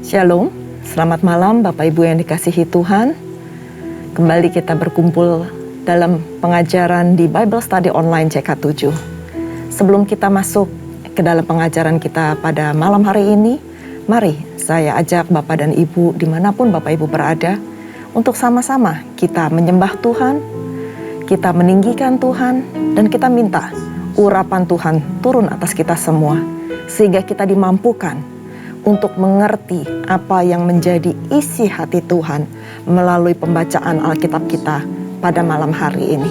Shalom, selamat malam Bapak Ibu yang dikasihi Tuhan. Kembali kita berkumpul dalam pengajaran di Bible Study Online CK7. Sebelum kita masuk ke dalam pengajaran kita pada malam hari ini, mari saya ajak Bapak dan Ibu dimanapun Bapak Ibu berada, untuk sama-sama kita menyembah Tuhan, kita meninggikan Tuhan, dan kita minta urapan Tuhan turun atas kita semua, sehingga kita dimampukan untuk mengerti apa yang menjadi isi hati Tuhan melalui pembacaan Alkitab kita pada malam hari ini.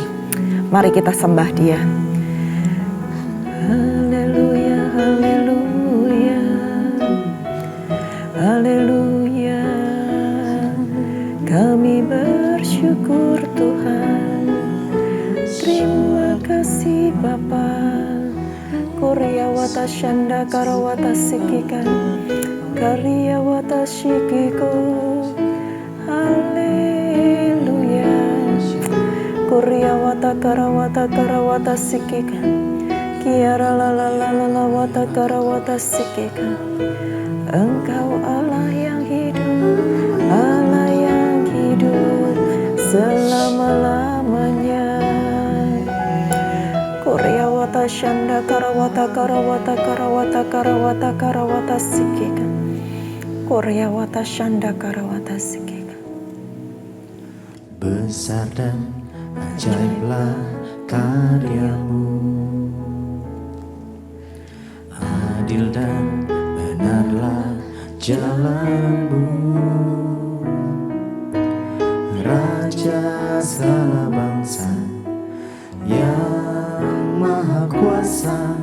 Mari kita sembah Dia. Haleluya, haleluya, haleluya. Kami bersyukur Tuhan. Terima kasih Bapa. Korea wata shanda karawata sikikan, Karya wata shikiko. Haleluya. Korea wata karawata sikikan, Kiara la la la la la wata karawata sikikan. Engkau Allah yang hidup, Allah yang hidup selama-lamanya. Korea wata shanda karawata sikika. Korea wata shanda karawata sikika. Besar dan ajaiblah karyamu, adil dan benarlah jalanmu, Raja segala bangsa yang Maha Kuasa,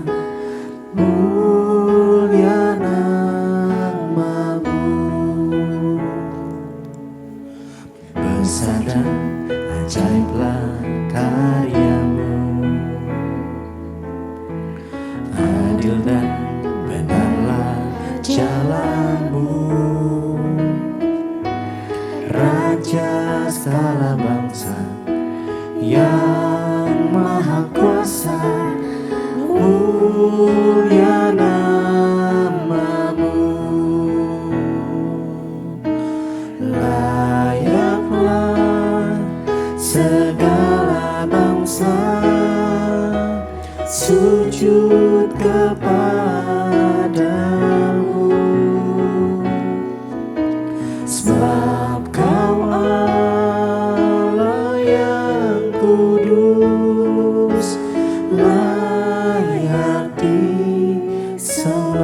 mulia namamu. Besar dan ajaiblah karyamu, adil dan benarlah jalanmu, Raja segala bangsa yang Maha Kuasa, mulia namamu. Layaklah segala bangsa sujud kepadamu, sebab Kau Allah yang kudus, layak disembah.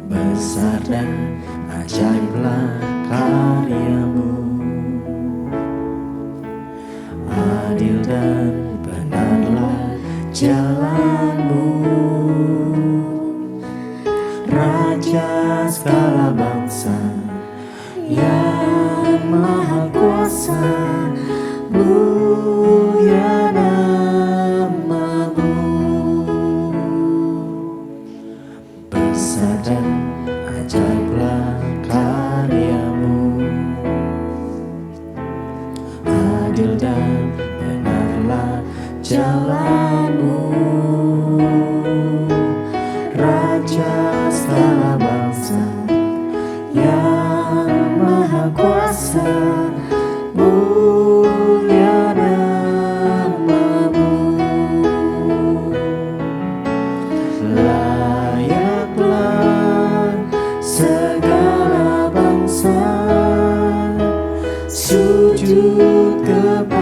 Besar dan ajaiblah karyamu, adil dan benarlah jalanmu, Raja segala bangsa yang Maha Kuasa, mulia namamu. Besar dan ajaiblah karyamu, adil dan benarlah jalanmu, Raja segala bangsa yang Maha Kuasa, mulia namamu. Layaklah segala bangsa sujud kepadamu,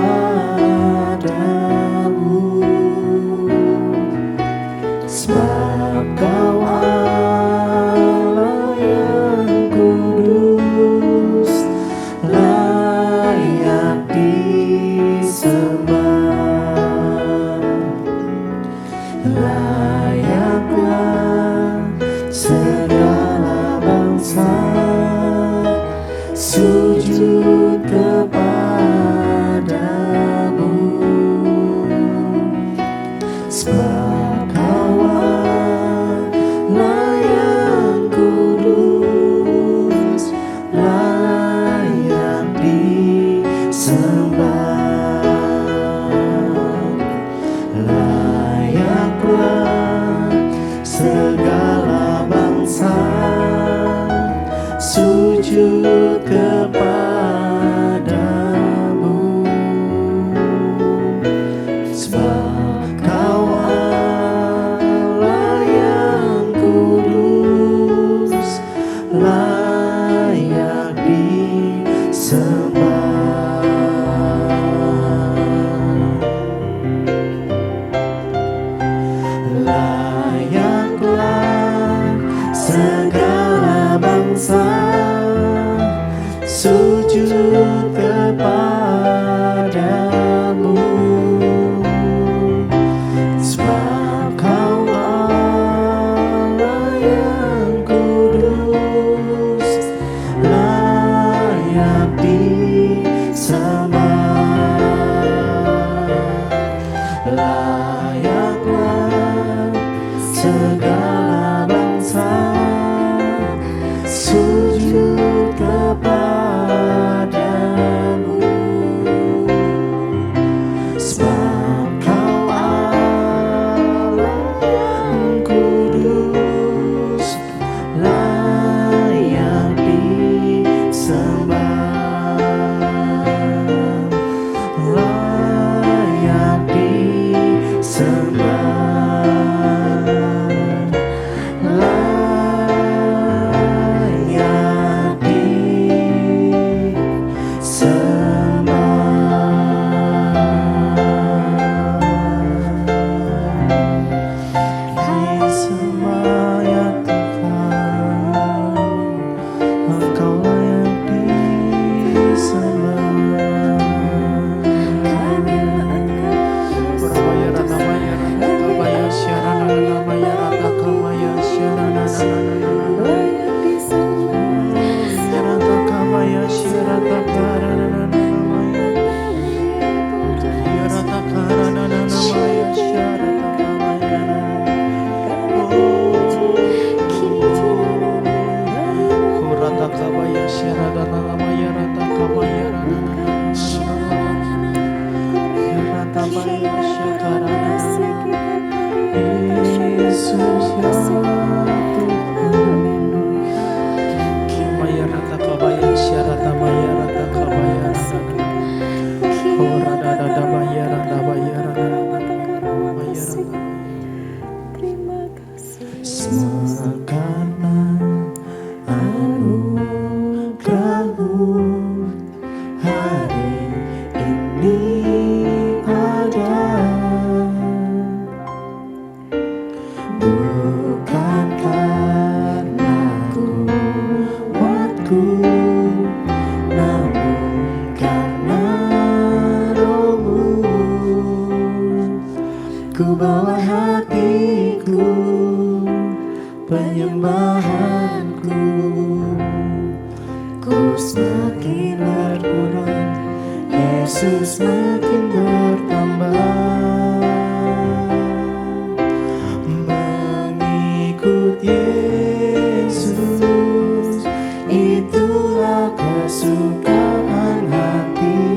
sebab Kau Allah yang kudus, layak disembah. Layaklah segala bangsa sujud kepadamu, sebab Kau Allah yang kudus, layak disembah. Layaklah sujud kepadamu, sebab Kau Allah yang kudus, layak disembah. Layaklah segala bangsa sujud kepadamu, sebab Kau Allah yang kudus, layak disembah. Layaklah segala bangsa sujud kepadamu, sebab Kau Allah yang kudus, layak disembah, layak disembah. Semua karena anugerah-Mu hari ini ada, bukan karena kuatku, namun karena Roh-Mu. Ku bawa hatiku, penyembahanku, ku semakin berkurang, Yesus makin bertambah. Mengikut Yesus, itulah kesukaan hatiku.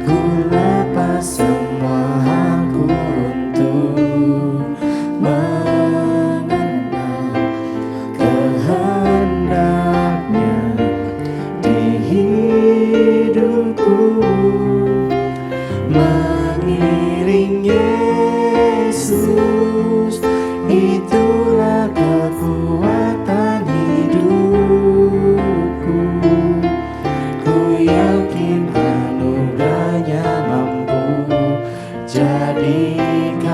Ku lepas semua aku untuk mengenal kehendaknya di hidupku, mengiring Yesus, itulah kekuatan hidupku. Ku yakin anugerahnya mampu jadikanku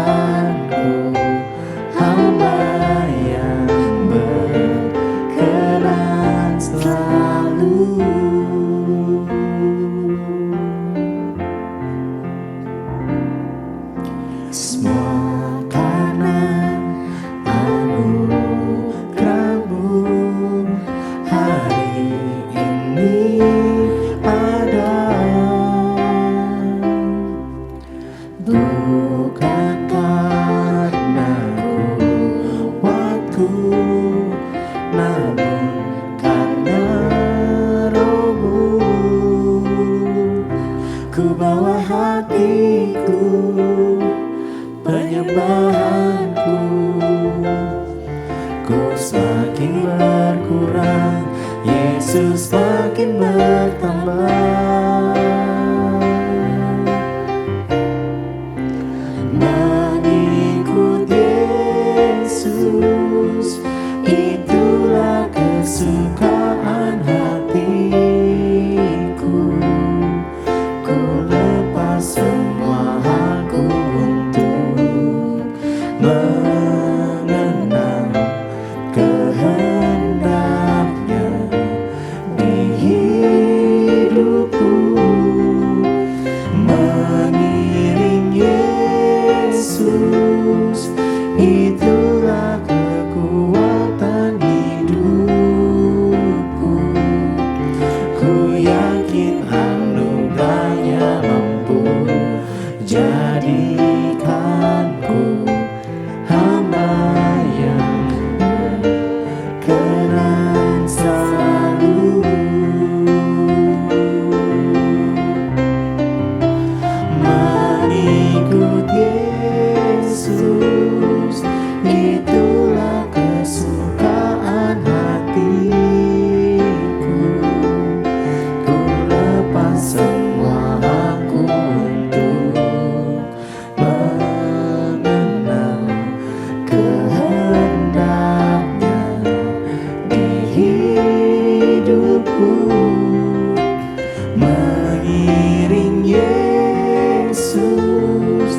hamba yang berkenan selalu. Semua karena anugerah-Mu hari ini ada, bukan karena kuatku, namun karena Roh-Mu. Ku bawa hatiku, penyembahanku, ku semakin berkurang, jadikanku hamba yang berkenan selalu mengikut Yesus. Itulah kesukaan hatiku. Ku lepas semua aku untuk mengenal kehendaknya di hidupku. Mengiring Yesus,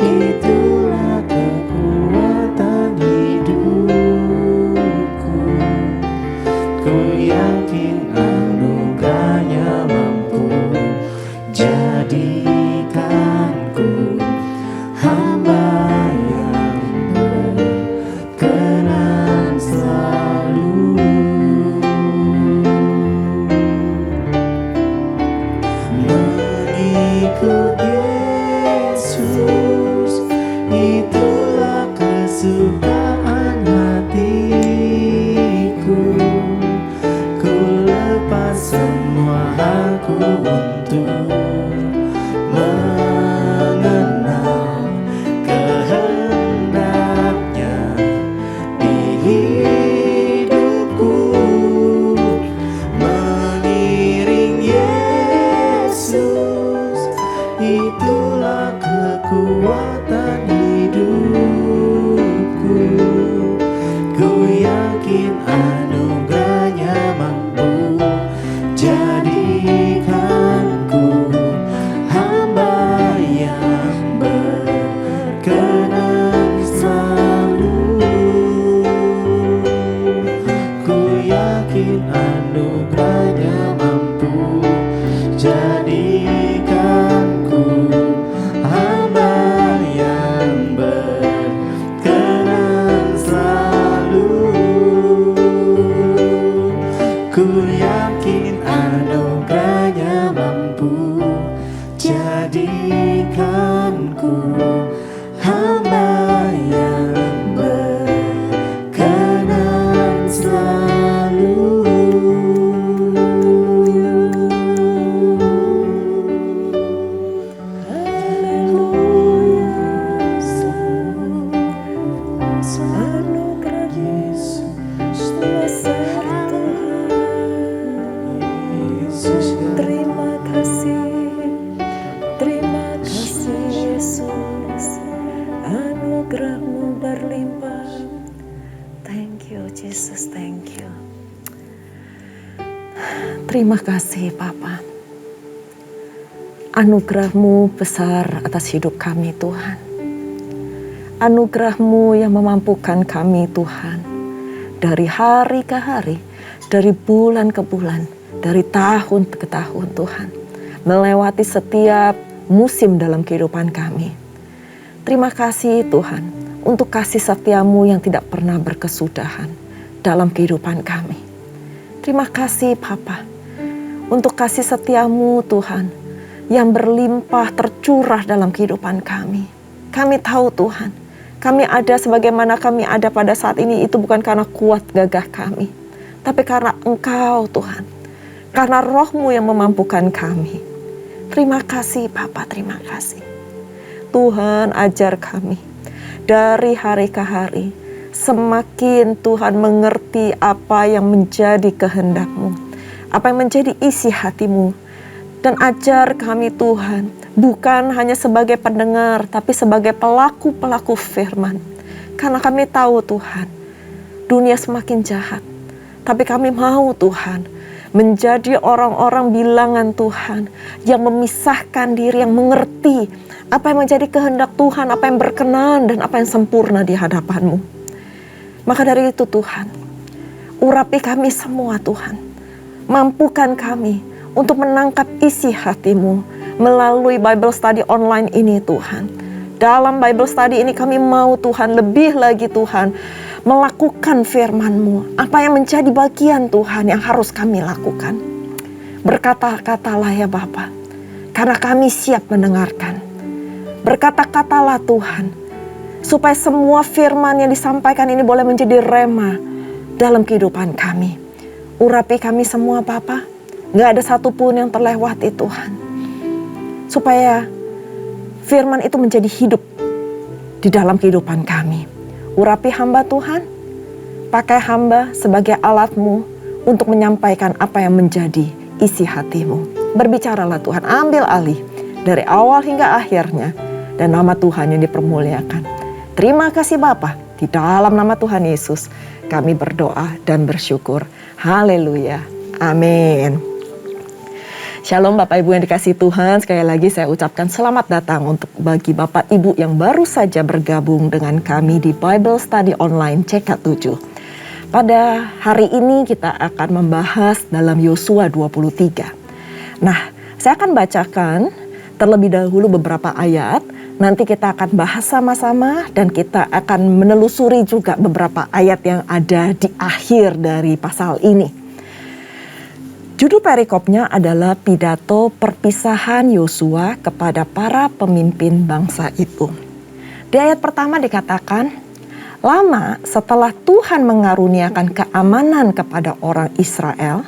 itulah kekuatan hidupku. Ku yakin anugerahnya mampu jadikanku hamba yang berkenan selalu. Mengikut Yesus, itulah kesukaan hatiku. Ku lepas semua aku untuk mengenal kehendaknya di hidupku. Mengiring Yesus, itulah kekuatan hidupku. Ku yakin anugerahnya mampu jadikanku hamba yang berkenan selalu. Ku yakin anugerahnya mampu jadikanku hamba yang berkenan selalu. Ku yakin anugerahnya mampu jadikanku hamba yang berkenan selalu. Anugerah Yesus besar Tuhan. Yesus ya. Terima kasih Yesus, anugerahmu berlimpah. Thank you Jesus, thank you. Terima kasih Bapa. Anugerahmu besar atas hidup kami Tuhan. Anugerahmu yang memampukan kami Tuhan. Dari hari ke hari, dari bulan ke bulan, dari tahun ke tahun Tuhan. Melewati setiap musim dalam kehidupan kami. Terima kasih Tuhan untuk kasih setiamu yang tidak pernah berkesudahan dalam kehidupan kami. Terima kasih Bapa untuk kasih setiamu Tuhan yang berlimpah tercurah dalam kehidupan kami. Kami tahu Tuhan, kami ada sebagaimana kami ada pada saat ini itu bukan karena kuat gagah kami, tapi karena Engkau Tuhan, karena Roh-Mu yang memampukan kami. Terima kasih Bapa, terima kasih. Tuhan ajar kami dari hari ke hari, semakin Tuhan mengerti apa yang menjadi kehendak-Mu, apa yang menjadi isi hati-Mu. Dan ajar kami Tuhan, bukan hanya sebagai pendengar, tapi sebagai pelaku-pelaku firman. Karena kami tahu Tuhan, dunia semakin jahat. Tapi kami mau Tuhan, menjadi orang-orang bilangan Tuhan, yang memisahkan diri, yang mengerti apa yang menjadi kehendak Tuhan, apa yang berkenan dan apa yang sempurna di hadapan-Mu. Maka dari itu Tuhan, urapi kami semua Tuhan, mampukan kami untuk menangkap isi hati-Mu melalui Bible Study online ini Tuhan. Dalam Bible Study ini kami mau Tuhan lebih lagi Tuhan melakukan firman-Mu. Apa yang menjadi bagian Tuhan yang harus kami lakukan. Berkata-katalah ya Bapa, karena kami siap mendengarkan. Berkata-katalah Tuhan, supaya semua firman yang disampaikan ini boleh menjadi rema dalam kehidupan kami. Urapi kami semua Bapa, gak ada satupun yang terlewati Tuhan. Supaya firman itu menjadi hidup di dalam kehidupan kami. Urapi hamba Tuhan, pakai hamba sebagai alat-Mu untuk menyampaikan apa yang menjadi isi hati-Mu. Berbicaralah Tuhan, ambil alih dari awal hingga akhirnya, dan nama Tuhan yang dipermuliakan. Terima kasih Bapa, di dalam nama Tuhan Yesus kami berdoa dan bersyukur. Haleluya, amin. Shalom Bapak Ibu yang dikasihi Tuhan, sekali lagi saya ucapkan selamat datang untuk bagi Bapak Ibu yang baru saja bergabung dengan kami di Bible Study Online CK7. Pada hari ini kita akan membahas dalam Yosua 23. Nah, saya akan bacakan terlebih dahulu beberapa ayat. Nanti kita akan bahas sama-sama dan kita akan menelusuri juga beberapa ayat yang ada di akhir dari pasal ini. Judul perikopnya adalah pidato perpisahan Yosua kepada para pemimpin bangsa itu. Di ayat pertama dikatakan, lama setelah Tuhan mengaruniakan keamanan kepada orang Israel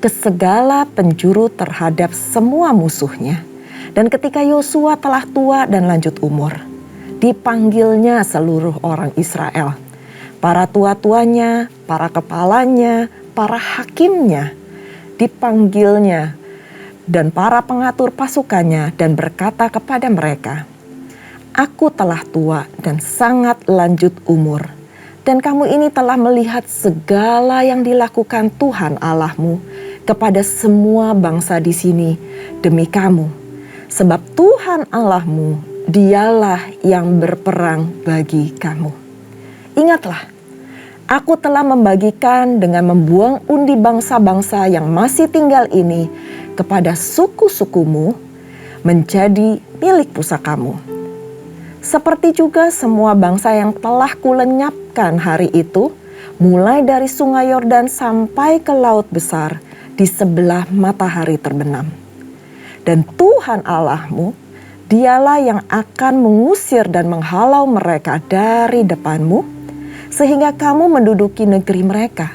ke segala penjuru terhadap semua musuhnya. Dan ketika Yosua telah tua dan lanjut umur, dipanggilnya seluruh orang Israel. Para tua-tuanya, para kepalanya, para hakimnya, dipanggilnya dan para pengatur pasukannya dan berkata kepada mereka, "Aku telah tua dan sangat lanjut umur, dan kamu ini telah melihat segala yang dilakukan Tuhan Allahmu kepada semua bangsa di sini demi kamu. Sebab Tuhan Allahmu, Dialah yang berperang bagi kamu. Ingatlah, aku telah membagikan dengan membuang undi bangsa-bangsa yang masih tinggal ini kepada suku-sukumu menjadi milik pusakamu. Seperti juga semua bangsa yang telah kulenyapkan hari itu, mulai dari sungai Yordan sampai ke laut besar, di sebelah matahari terbenam. Dan Tuhan Allahmu, Dialah yang akan mengusir dan menghalau mereka dari depanmu, sehingga kamu menduduki negeri mereka,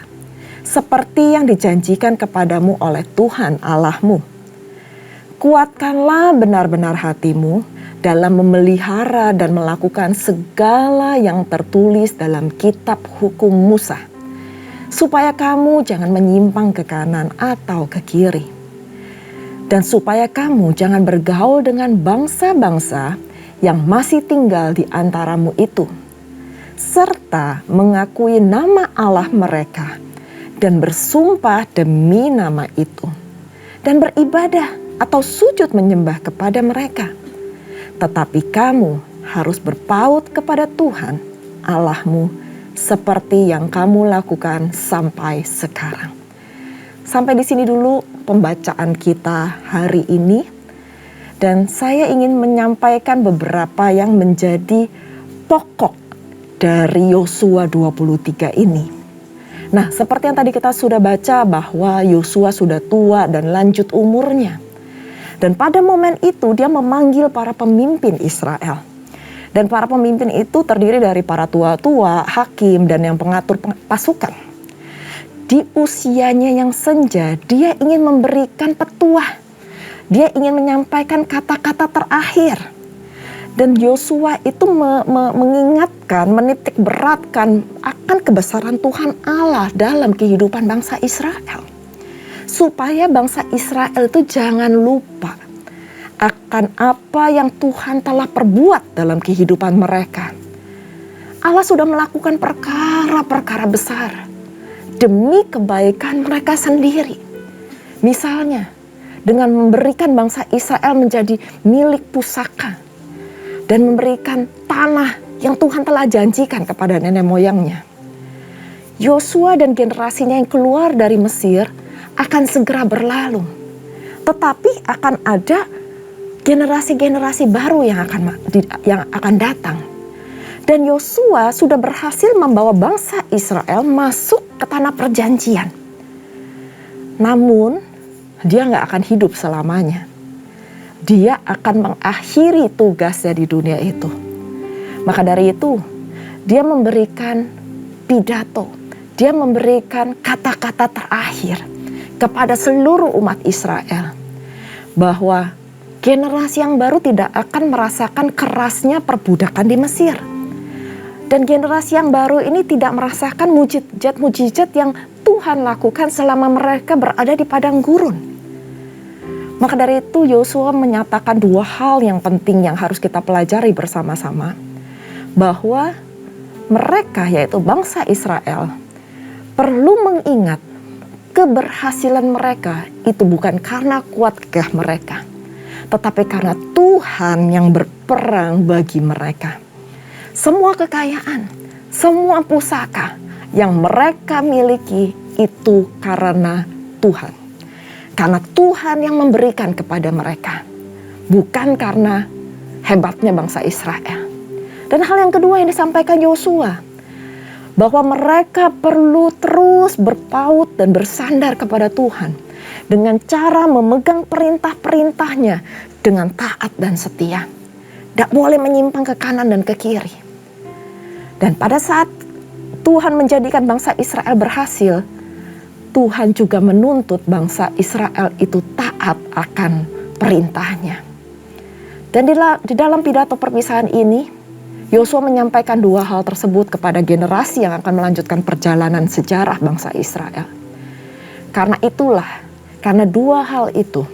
seperti yang dijanjikan kepadamu oleh Tuhan Allahmu. Kuatkanlah benar-benar hatimu dalam memelihara dan melakukan segala yang tertulis dalam kitab hukum Musa, supaya kamu jangan menyimpang ke kanan atau ke kiri. Dan supaya kamu jangan bergaul dengan bangsa-bangsa yang masih tinggal di antaramu itu, serta mengakui nama Allah mereka dan bersumpah demi nama itu, dan beribadah atau sujud menyembah kepada mereka. Tetapi kamu harus berpaut kepada Tuhan Allahmu seperti yang kamu lakukan sampai sekarang. Sampai di sini dulu pembacaan kita hari ini. Dan saya ingin menyampaikan beberapa yang menjadi pokok dari Yosua 23 ini. Nah, seperti yang tadi kita sudah baca bahwa Yosua sudah tua dan lanjut umurnya. Dan pada momen itu dia memanggil para pemimpin Israel. Dan para pemimpin itu terdiri dari para tua-tua, hakim, dan yang pengatur pasukan. Di usianya yang senja, dia ingin memberikan petuah. Dia ingin menyampaikan kata-kata terakhir. Dan Yosua itu mengingatkan, menitik beratkan akan kebesaran Tuhan Allah dalam kehidupan bangsa Israel. Supaya bangsa Israel itu jangan lupa akan apa yang Tuhan telah perbuat dalam kehidupan mereka. Allah sudah melakukan perkara-perkara besar demi kebaikan mereka sendiri. Misalnya, dengan memberikan bangsa Israel menjadi milik pusaka dan memberikan tanah yang Tuhan telah janjikan kepada nenek moyangnya. Yosua dan generasinya yang keluar dari Mesir akan segera berlalu. Tetapi akan ada generasi-generasi baru yang akan datang. Dan Yosua sudah berhasil membawa bangsa Israel masuk ke tanah perjanjian. Namun dia nggak akan hidup selamanya. dia akan mengakhiri tugasnya di dunia itu. Maka dari itu, dia memberikan pidato, dia memberikan kata-kata terakhir kepada seluruh umat Israel, bahwa generasi yang baru tidak akan merasakan kerasnya perbudakan di Mesir. Dan generasi yang baru ini tidak merasakan mujizat-mujizat yang Tuhan lakukan selama mereka berada di padang gurun. Maka dari itu Yosua menyatakan dua hal yang penting yang harus kita pelajari bersama-sama. Bahwa mereka, yaitu bangsa Israel, perlu mengingat keberhasilan mereka itu bukan karena kuat gagah mereka, tetapi karena Tuhan yang berperang bagi mereka. Semua kekayaan, semua pusaka yang mereka miliki itu karena Tuhan. Karena Tuhan yang memberikan kepada mereka, bukan karena hebatnya bangsa Israel. Dan hal yang kedua yang disampaikan Yosua, bahwa mereka perlu terus berpaut dan bersandar kepada Tuhan dengan cara memegang perintah-perintahnya dengan taat dan setia. Tidak boleh menyimpang ke kanan dan ke kiri. Dan pada saat Tuhan menjadikan bangsa Israel berhasil, Tuhan juga menuntut bangsa Israel itu taat akan perintahnya. Dan di dalam pidato perpisahan ini, Yosua menyampaikan dua hal tersebut kepada generasi yang akan melanjutkan perjalanan sejarah bangsa Israel. Karena dua hal itu,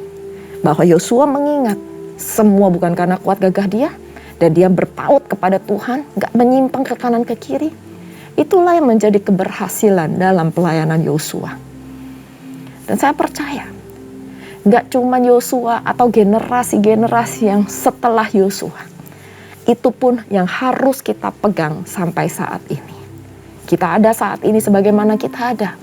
bahwa Yosua mengingat semua bukan karena kuat gagah dia, dan dia berpaut kepada Tuhan, gak menyimpang ke kanan ke kiri. Itulah yang menjadi keberhasilan dalam pelayanan Yosua. Dan saya percaya, gak cuma Yosua atau generasi-generasi yang setelah Yosua, itu pun yang harus kita pegang sampai saat ini. Kita ada saat ini sebagaimana kita ada,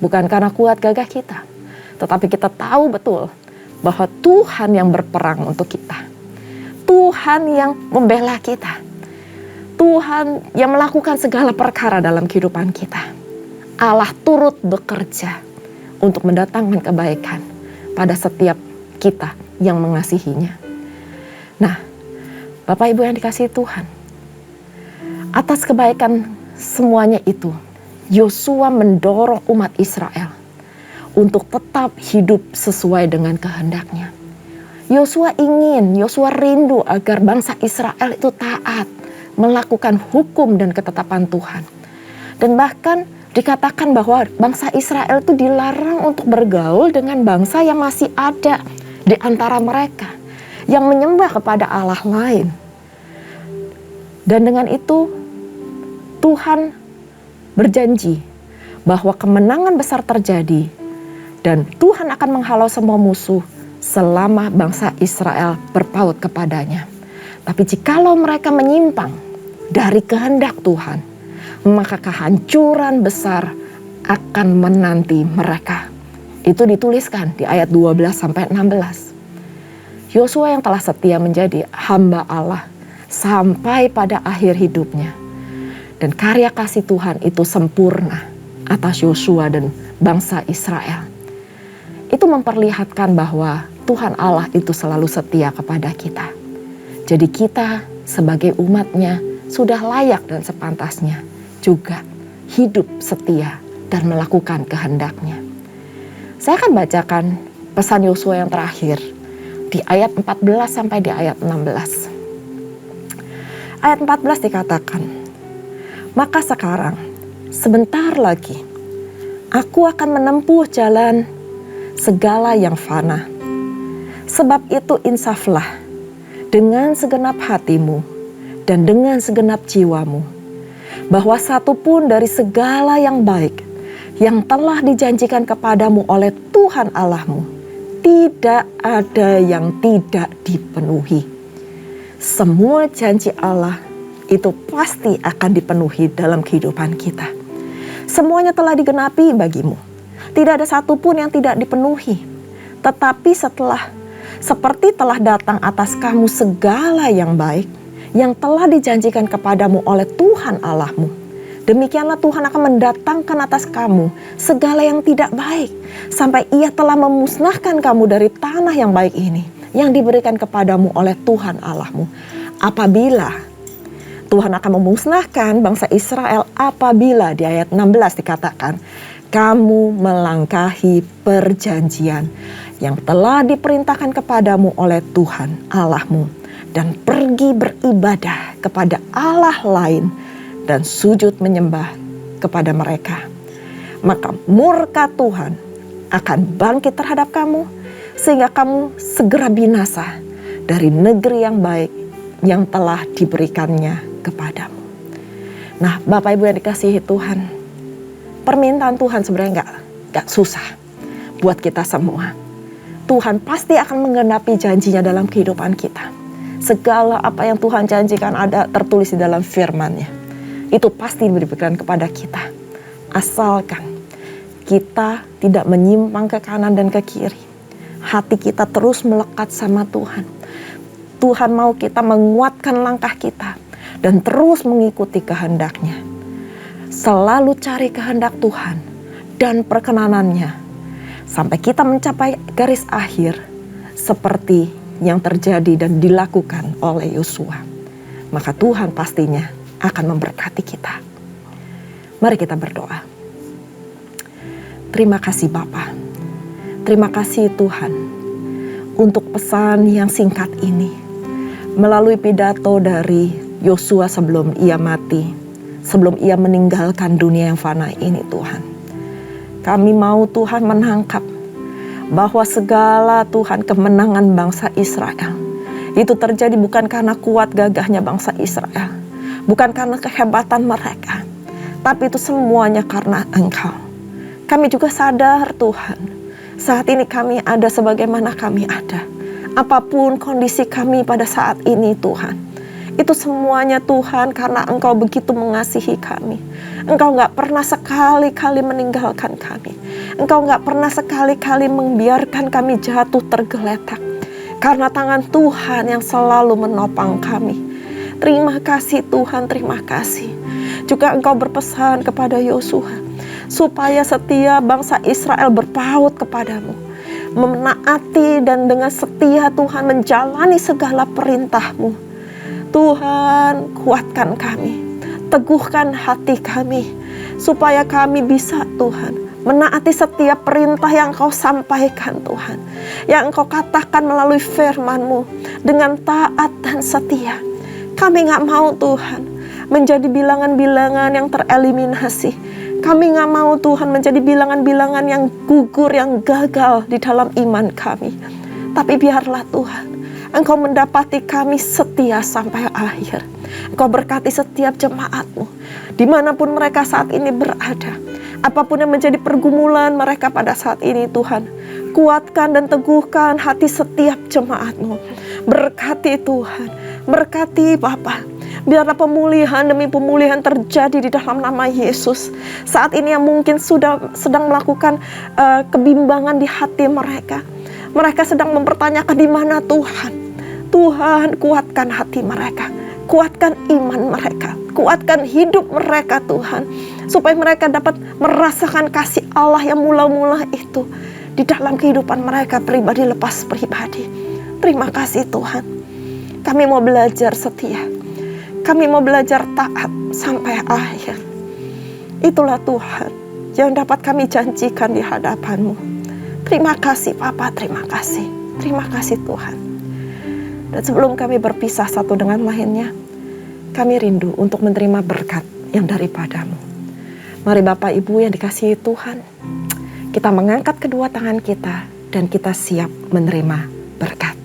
bukan karena kuat gagah kita, tetapi kita tahu betul bahwa Tuhan yang berperang untuk kita. Tuhan yang membela kita. Tuhan yang melakukan segala perkara dalam kehidupan kita. Allah turut bekerja untuk mendatangkan kebaikan pada setiap kita yang mengasihinya. Nah, Bapak Ibu yang dikasihi Tuhan, atas kebaikan semuanya itu, Yosua mendorong umat Israel untuk tetap hidup sesuai dengan kehendaknya. Yosua rindu agar bangsa Israel itu taat, melakukan hukum dan ketetapan Tuhan. Dan bahkan dikatakan bahwa bangsa Israel itu dilarang untuk bergaul dengan bangsa yang masih ada di antara mereka, yang menyembah kepada Allah lain. Dan dengan itu Tuhan berjanji bahwa kemenangan besar terjadi dan Tuhan akan menghalau semua musuh selama bangsa Israel berpaut kepadanya. Tapi jikalau mereka menyimpang dari kehendak Tuhan, maka kehancuran besar akan menanti mereka. Itu dituliskan di ayat 12-16. Yosua yang telah setia menjadi hamba Allah sampai pada akhir hidupnya. Dan karya kasih Tuhan itu sempurna atas Yosua dan bangsa Israel. Itu memperlihatkan bahwa Tuhan Allah itu selalu setia kepada kita. Jadi kita sebagai umatnya sudah layak dan sepantasnya juga hidup setia dan melakukan kehendaknya. Saya akan bacakan pesan Yosua yang terakhir di ayat 14 sampai di ayat 16. Ayat 14 dikatakan, "Maka sekarang, sebentar lagi, aku akan menempuh jalan segala yang fana. Sebab itu insaflah dengan segenap hatimu dan dengan segenap jiwamu, bahwa satu pun dari segala yang baik yang telah dijanjikan kepadamu oleh Tuhan Allahmu, tidak ada yang tidak dipenuhi." Semua janji Allah itu pasti akan dipenuhi dalam kehidupan kita. Semuanya telah digenapi bagimu. Tidak ada satupun yang tidak dipenuhi. Tetapi seperti telah datang atas kamu segala yang baik, yang telah dijanjikan kepadamu oleh Tuhan Allahmu, demikianlah Tuhan akan mendatangkan atas kamu segala yang tidak baik, sampai Ia telah memusnahkan kamu dari tanah yang baik ini, yang diberikan kepadamu oleh Tuhan Allahmu. Apabila Tuhan akan memusnahkan bangsa Israel, apabila di ayat 16 dikatakan, kamu melangkahi perjanjian yang telah diperintahkan kepadamu oleh Tuhan Allahmu dan pergi beribadah kepada Allah lain dan sujud menyembah kepada mereka, maka murka Tuhan akan bangkit terhadap kamu sehingga kamu segera binasa dari negeri yang baik yang telah diberikannya kepadamu. Nah, Bapak Ibu yang dikasihi Tuhan, permintaan Tuhan sebenarnya gak susah buat kita semua. Tuhan pasti akan menggenapi janjinya dalam kehidupan kita. Segala apa yang Tuhan janjikan ada tertulis di dalam firman-Nya. Itu pasti diberikan kepada kita. Asalkan kita tidak menyimpang ke kanan dan ke kiri. Hati kita terus melekat sama Tuhan. Tuhan mau kita menguatkan langkah kita dan terus mengikuti kehendak-Nya. Selalu cari kehendak Tuhan dan perkenanannya sampai kita mencapai garis akhir seperti yang terjadi dan dilakukan oleh Yosua. Maka Tuhan pastinya akan memberkati kita. Mari kita berdoa. Terima kasih Bapa. Terima kasih Tuhan untuk pesan yang singkat ini melalui pidato dari Yosua sebelum ia mati, sebelum ia meninggalkan dunia yang fana ini Tuhan. Kami mau Tuhan menangkap bahwa segala Tuhan kemenangan bangsa Israel itu terjadi bukan karena kuat gagahnya bangsa Israel, bukan karena kehebatan mereka, tapi itu semuanya karena Engkau. Kami juga sadar Tuhan, saat ini kami ada sebagaimana kami ada. Apapun kondisi kami pada saat ini Tuhan, itu semuanya Tuhan karena Engkau begitu mengasihi kami. Engkau gak pernah sekali-kali meninggalkan kami. Engkau gak pernah sekali-kali membiarkan kami jatuh tergeletak. Karena tangan Tuhan yang selalu menopang kami. Terima kasih Tuhan, terima kasih. Juga Engkau berpesan kepada Yosua supaya setiap bangsa Israel berpaut kepadamu, menaati dan dengan setia Tuhan menjalani segala perintah-Mu. Tuhan, kuatkan kami, teguhkan hati kami, supaya kami bisa Tuhan menaati setiap perintah yang Engkau sampaikan Tuhan, yang Engkau katakan melalui firman-Mu dengan taat dan setia. Kami gak mau Tuhan menjadi bilangan-bilangan yang tereliminasi. Kami gak mau Tuhan menjadi bilangan-bilangan yang gugur, yang gagal di dalam iman kami. Tapi biarlah Tuhan, Engkau mendapati kami setia sampai akhir. Engkau berkati setiap jemaat-Mu, dimanapun mereka saat ini berada. Apapun yang menjadi pergumulan mereka pada saat ini Tuhan, kuatkan dan teguhkan hati setiap jemaat-Mu. Berkati Tuhan, berkati Bapa. Biarlah pemulihan demi pemulihan terjadi di dalam nama Yesus. Saat ini yang mungkin sedang melakukan kebimbangan di hati mereka. Mereka sedang mempertanyakan di mana Tuhan. Tuhan, kuatkan hati mereka. Kuatkan iman mereka. Kuatkan hidup mereka Tuhan. Supaya mereka dapat merasakan kasih Allah yang mula-mula itu di dalam kehidupan mereka pribadi lepas pribadi. Terima kasih Tuhan. Kami mau belajar setia. Kami mau belajar taat sampai akhir. Itulah Tuhan yang dapat kami janjikan di hadapan-Mu. Terima kasih Papa, terima kasih. Terima kasih Tuhan. Dan sebelum kami berpisah satu dengan lainnya, kami rindu untuk menerima berkat yang daripada-Mu. Mari Bapak Ibu yang dikasihi Tuhan, kita mengangkat kedua tangan kita dan kita siap menerima berkat.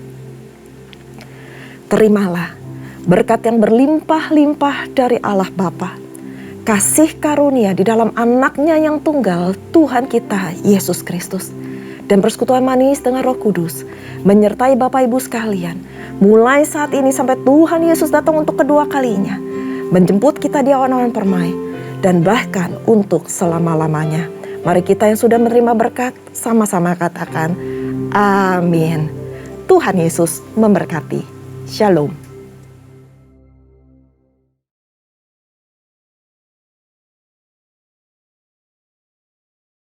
Terimalah berkat yang berlimpah-limpah dari Allah Bapa, kasih karunia di dalam anaknya yang tunggal, Tuhan kita Yesus Kristus, dan persekutuan manis dengan Roh Kudus menyertai Bapak Ibu sekalian, mulai saat ini sampai Tuhan Yesus datang untuk kedua kalinya, menjemput kita di awan-awan permai, dan bahkan untuk selama-lamanya. Mari kita yang sudah menerima berkat, sama-sama katakan, amin. Tuhan Yesus memberkati. Shalom.